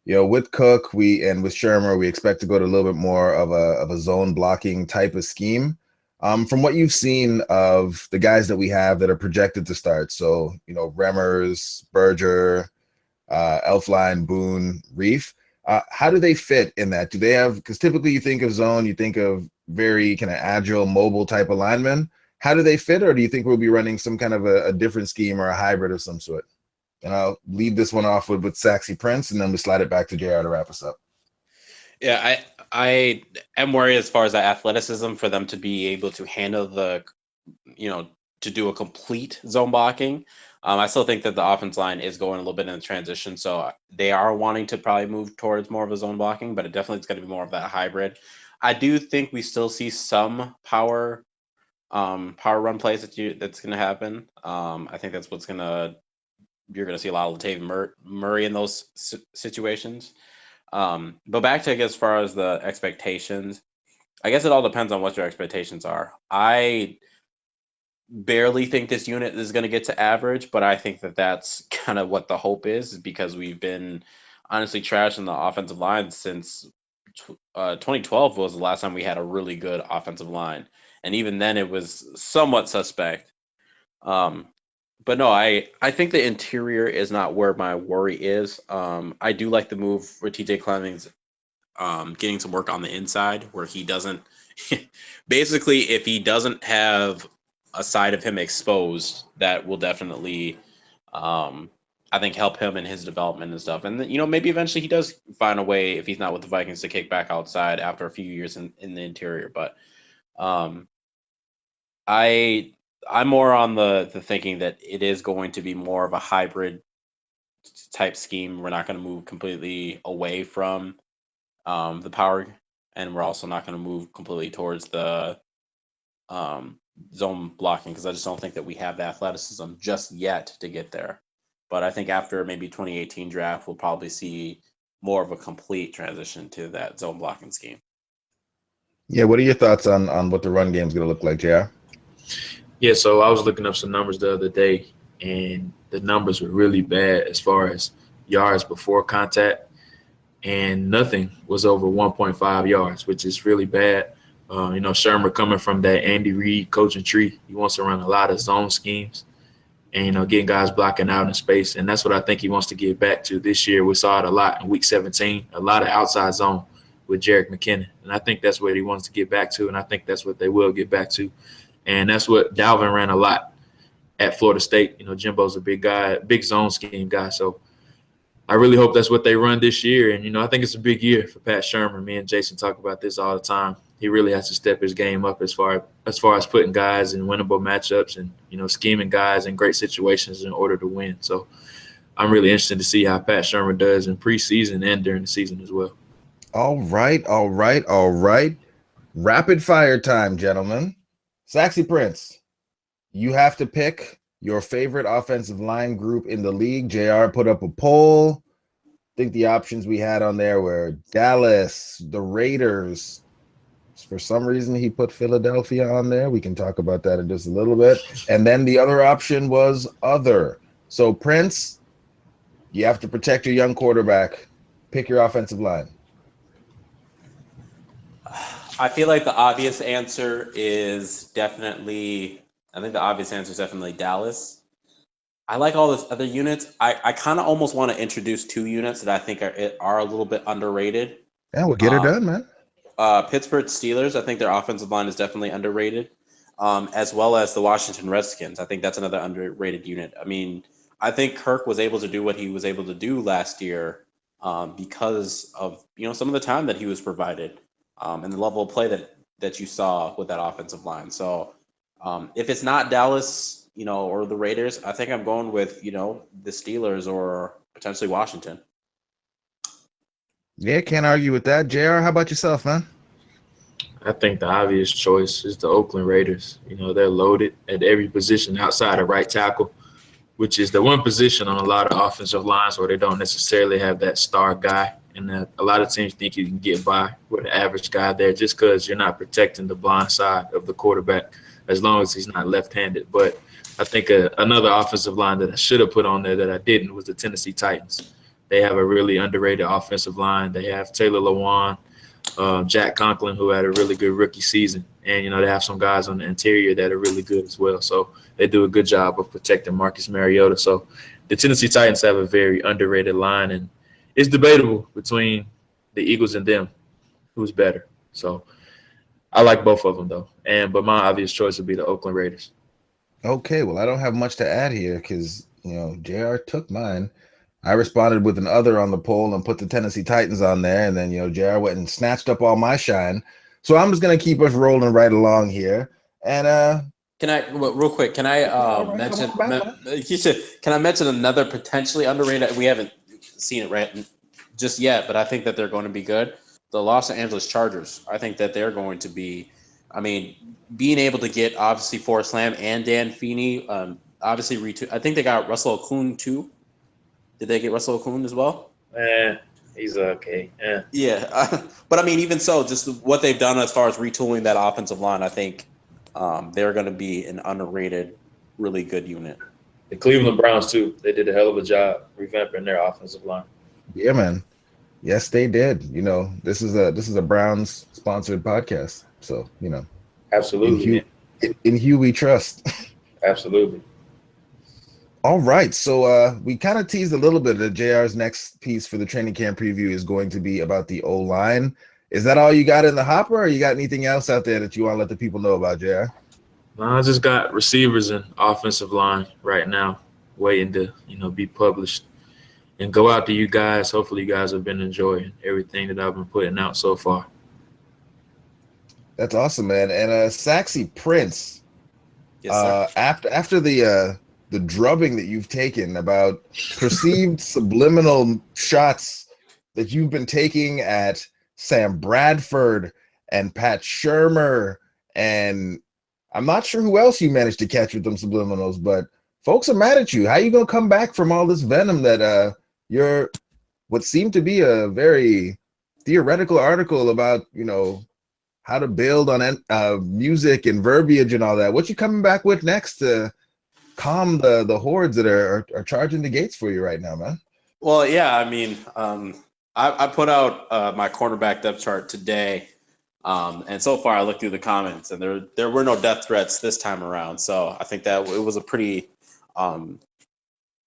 with Cook, and with Shermer, we expect to go to a little bit more of a zone blocking type of scheme. From what you've seen of the guys that we have that are projected to start, so Remmers, Berger, Elfline, Boone, Reef. How do they fit in that? Do they have, because typically you think of zone, you think of very kind of agile, mobile type of linemen. How do they fit, or do you think we'll be running some kind of a different scheme or a hybrid of some sort? And I'll leave this one off with Saxy Prince, and then we slide it back to JR to wrap us up. Yeah, I am worried as far as that athleticism for them to be able to handle the, to do a complete zone blocking. I still think that the offense line is going a little bit in the transition, so they are wanting to probably move towards more of a zone blocking, but it definitely is going to be more of that hybrid. I do think we still see some power run plays that's going to happen. I think that's you're going to see a lot of Latavius Murray in those situations. But back to, I guess, as far as the expectations, I guess it all depends on what your expectations are. I barely think this unit is going to get to average, but I think that that's kind of what the hope is, because we've been honestly trashing the offensive line since 2012 was the last time we had a really good offensive line. And even then it was somewhat suspect. But no, I think the interior is not where my worry is. I do like the move for TJ Clemmings getting some work on the inside where he doesn't basically, if he doesn't have a side of him exposed, that will definitely I think help him in his development and stuff. And maybe eventually he does find a way, if he's not with the Vikings, to kick back outside after a few years in the interior. But I'm more on the thinking that it is going to be more of a hybrid type scheme. We're not going to move completely away from the power, and we're also not going to move completely towards the zone blocking, because I just don't think that we have the athleticism just yet to get there. But I think after maybe 2018 draft, we'll probably see more of a complete transition to that zone blocking scheme. Yeah, what are your thoughts on what the run game is going to look like, JR? Yeah, so I was looking up some numbers the other day, and the numbers were really bad as far as yards before contact, and nothing was over 1.5 yards, which is really bad. Shermer coming from that Andy Reid coaching tree, he wants to run a lot of zone schemes and, getting guys blocking out in space. And that's what I think he wants to get back to this year. We saw it a lot in week 17, a lot of outside zone with Jerick McKinnon. And I think that's what he wants to get back to, and I think that's what they will get back to. And that's what Dalvin ran a lot at Florida State. Jimbo's a big guy, big zone scheme guy. So I really hope that's what they run this year. And, I think it's a big year for Pat Shurmur. Me and Jayson talk about this all the time. He really has to step his game up as far as putting guys in winnable matchups and, scheming guys in great situations in order to win. So I'm really interested to see how Pat Shurmur does in preseason and during the season as well. All right. Rapid fire time, gentlemen. Saxy Prince, you have to pick your favorite offensive line group in the league. JR put up a poll. I think the options we had on there were Dallas, the Raiders. For some reason, he put Philadelphia on there. We can talk about that in just a little bit. And then the other option was other. So, Prince, you have to protect your young quarterback. Pick your offensive line. I feel like the obvious answer is definitely Dallas. I like all those other units. I kind of almost want to introduce two units that I think are a little bit underrated. Yeah, we'll get her done, man. Pittsburgh Steelers, I think their offensive line is definitely underrated, as well as the Washington Redskins. I think that's another underrated unit. I mean, I think Kirk was able to do what he was able to do last year because of some of the time that he was provided. And the level of play that you saw with that offensive line. So if it's not Dallas, or the Raiders, I think I'm going with, the Steelers or potentially Washington. Yeah, can't argue with that. JR, how about yourself, man? I think the obvious choice is the Oakland Raiders. They're loaded at every position outside of right tackle, which is the one position on a lot of offensive lines where they don't necessarily have that star guy. And a lot of teams think you can get by with an average guy there just because you're not protecting the blind side of the quarterback as long as he's not left-handed. But I think another offensive line that I should have put on there that I didn't was the Tennessee Titans. They have a really underrated offensive line. They have Taylor Lewan, Jack Conklin, who had a really good rookie season. And, they have some guys on the interior that are really good as well. So they do a good job of protecting Marcus Mariota. So the Tennessee Titans have a very underrated line, and it's debatable between the Eagles and them who's better. So I like both of them, though. But my obvious choice would be the Oakland Raiders. Okay, well, I don't have much to add here because, JR took mine. I responded with an other on the poll and put the Tennessee Titans on there. And then, JR went and snatched up all my shine. So I'm just going to keep us rolling right along here. And can I, real quick, can I mention, can I mention another potentially underrated? We haven't seen it right just yet, but I think that they're going to be good. The Los Angeles Chargers. I think that they're going to be, being able to get obviously Forrest Lamb and Dan Feeney, obviously I think they got Russell Okung too. Did they get Russell Okung as well? He's okay. Yeah, but even so, just what they've done as far as retooling that offensive line, I think they're going to be an underrated, really good unit. The Cleveland Browns too. They did a hell of a job revamping their offensive line. Yeah, man. Yes, they did. This is a Browns sponsored podcast, so Absolutely. In Hugh we trust. Absolutely. All right, so we kind of teased a little bit that JR's next piece for the training camp preview is going to be about the O-line. Is that all you got in the hopper, or you got anything else out there that you want to let the people know about, JR? No, I just got receivers and offensive line right now waiting to, be published and go out to you guys. Hopefully you guys have been enjoying everything that I've been putting out so far. That's awesome, man. And Saxy Prince, yes, sir. After the drubbing that you've taken about perceived subliminal shots that you've been taking at Sam Bradford and Pat Shurmur, and I'm not sure who else you managed to catch with them subliminals, but folks are mad at you. How you gonna come back from all this venom that you're what seemed to be a very theoretical article about, how to build on music and verbiage and all that? What you coming back with next to calm the hordes that are charging the gates for you right now, man? Well, yeah, I put out my cornerback depth chart today, and so far I looked through the comments, and there were no death threats this time around. So I think that it was a pretty,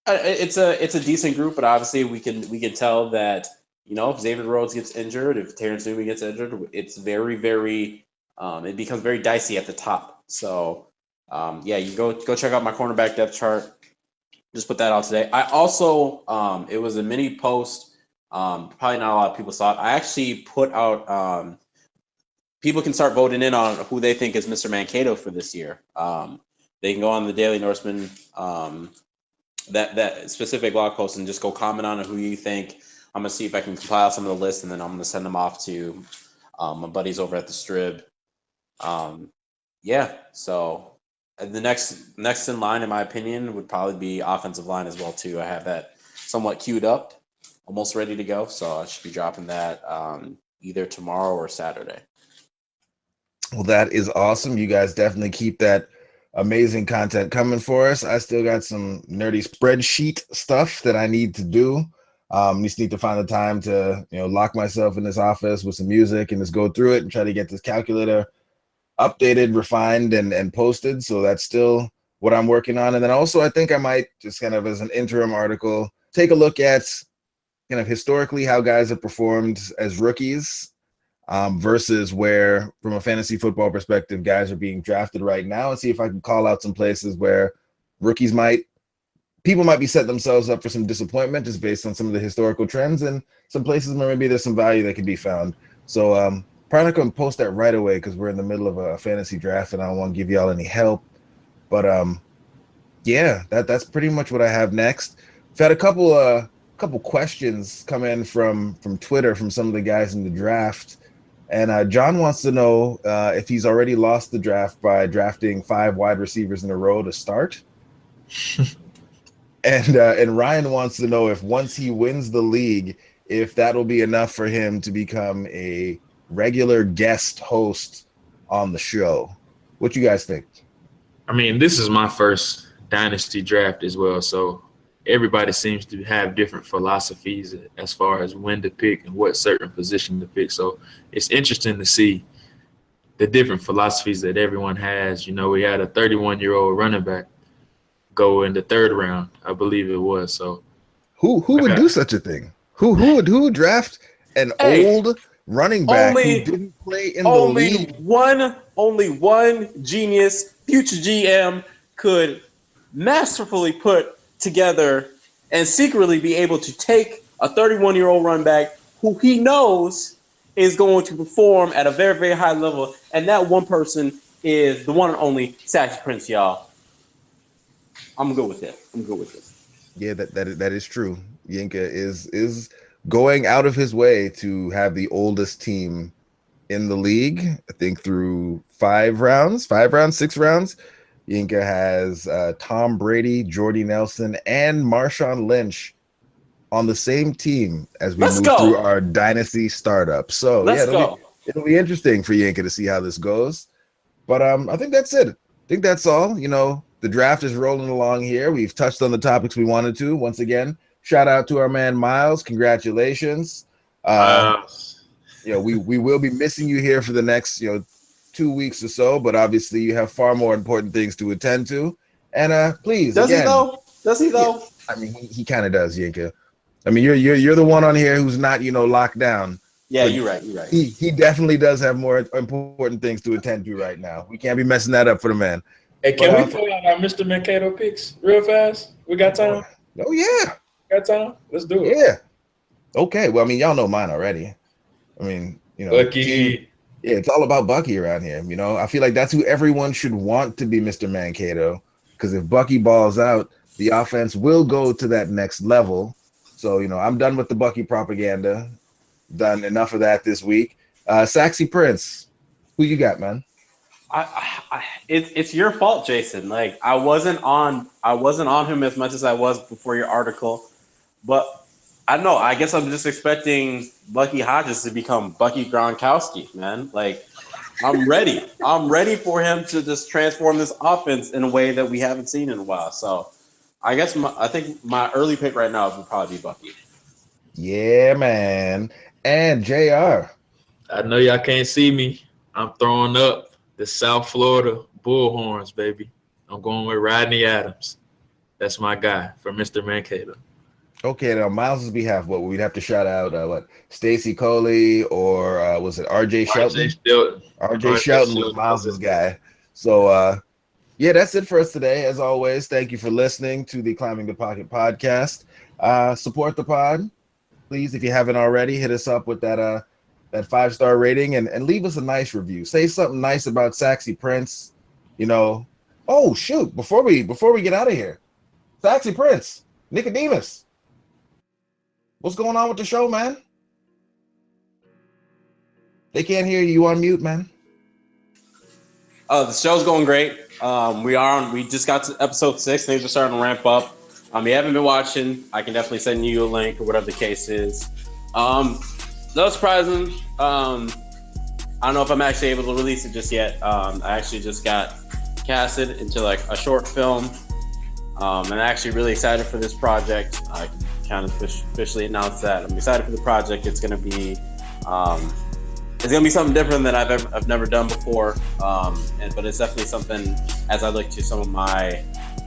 it's a decent group, but obviously we can tell that if Xavier Rhodes gets injured, if Terrence Newby gets injured, it's very, very, it becomes very dicey at the top. So. You go check out my cornerback depth chart. Just put that out today. I also, it was a mini post. Probably not a lot of people saw it. I actually put out, people can start voting in on who they think is Mr. Mankato for this year. They can go on the Daily Norseman, that specific blog post, and just go comment on who you think. I'm going to see if I can compile some of the lists, and then I'm going to send them off to my buddies over at the Strib. So the next in line, in my opinion, would probably be offensive line as well too. I have that somewhat queued up, almost ready to go. So I should be dropping that either tomorrow or Saturday. Well, that is awesome. You guys definitely keep that amazing content coming for us. I still got some nerdy spreadsheet stuff that I need to do. Just need to find the time to, lock myself in this office with some music and just go through it and try to get this calculator updated, refined, and posted. So that's still what I'm working on. And then also I think I might just kind of as an interim article, take a look at kind of historically how guys have performed as rookies versus where, from a fantasy football perspective, guys are being drafted right now, and see if I can call out some places where people might be setting themselves up for some disappointment just based on some of the historical trends, and some places where maybe there's some value that can be found. So probably not going to post that right away because we're in the middle of a fantasy draft and I don't want to give y'all any help. But that's pretty much what I have next. I've had a couple questions come in from Twitter from some of the guys in the draft. And John wants to know if he's already lost the draft by drafting 5 wide receivers in a row to start. And Ryan wants to know if once he wins the league, if that'll be enough for him to become a regular guest host on the show. What you guys think? This is my first dynasty draft as well, so everybody seems to have different philosophies as far as when to pick and what certain position to pick. So it's interesting to see the different philosophies that everyone has. We had a 31-year-old running back go in the third round, I believe it was. So who would do such a thing? Who would draft an old running back who didn't play in the league? Only one genius, future GM, could masterfully put together and secretly be able to take a 31-year-old running back who he knows is going to perform at a very, very high level, and that one person is the one and only Saxy Prince, y'all. I'm good with it. Yeah, that is true. Yinka is going out of his way to have the oldest team in the league. I think through 6 rounds. Yinka has Tom Brady, Jordy Nelson, and Marshawn Lynch on the same team as we move through our dynasty startup. So it'll be interesting for Yinka to see how this goes. But I think that's it. I think that's all. You know, the draft is rolling along here. We've touched on the topics we wanted to. Once again, shout out to our man Miles. Congratulations. We will be missing you here for the next 2 weeks or so, but obviously you have far more important things to attend to. And please, Does he though? Yeah, I mean, he kind of does, Yinka. I mean, you're the one on here who's not locked down. Yeah, you're right. He definitely does have more important things to attend to right now. We can't be messing that up for the man. Hey, can we pull out our Mr. Mankato picks real fast? We got time? Oh yeah, got time. Let's do it. Yeah. Okay. Well, I mean, y'all know mine already. I mean, Bucky. Yeah, it's all about Bucky around here. I feel like that's who everyone should want to be Mr. Mankato, because if Bucky balls out, the offense will go to that next level. So, I'm done with the Bucky propaganda. Done enough of that this week. Saxy Prince, who you got, man? It's your fault, Jayson. Like I wasn't on him as much as I was before your article, but I don't know. I guess I'm just expecting Bucky Hodges to become Bucky Gronkowski, man. Like I'm ready. I'm ready for him to just transform this offense in a way that we haven't seen in a while. So I guess I think my early pick right now would probably be Bucky. Yeah, man. And JR. I know y'all can't see me. I'm throwing up the South Florida Bullhorns, baby. I'm going with Rodney Adams. That's my guy for Mr. Mankato. Okay, now Miles' behalf, what we'd have to shout out Stacey Coley or was it RJ Shelton? RJ Shelton was Miles' guy. So that's it for us today. As always, thank you for listening to the Climbing the Pocket podcast. Support the pod. Please, if you haven't already, hit us up with that 5-star rating and leave us a nice review. Say something nice about Saxy Prince. Oh shoot! Before we get out of here, Saxy Prince, Nicodemus, what's going on with the show, man? They can't hear you. You on mute, man. The show's going great. We just got to episode 6. Things are starting to ramp up. If you haven't been watching, I can definitely send you a link or whatever the case is. No surprising. I don't know if I'm actually able to release it just yet. I actually just got casted into a short film. I'm actually really excited for this project. I can kind of officially announce that. I'm excited for the project. It's going to be something different than I've never done before. But it's definitely something, as I look to some of my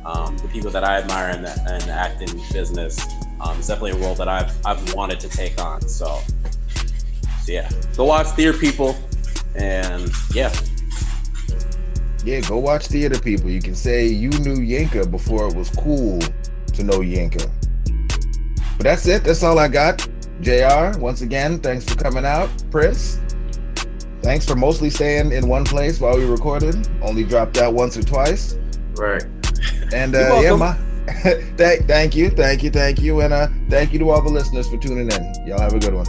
the people that I admire in the acting business. It's definitely a role that I've wanted to take on. So yeah, go watch Theater People, and yeah, go watch Theater People. You can say you knew Yinka before it was cool to know Yinka. But that's it. That's all I got. JR, once again, thanks for coming out. Prince, thanks for mostly staying in one place while we recorded. Only dropped out once or twice. Right. And thank you, and thank you to all the listeners for tuning in. Y'all have a good one.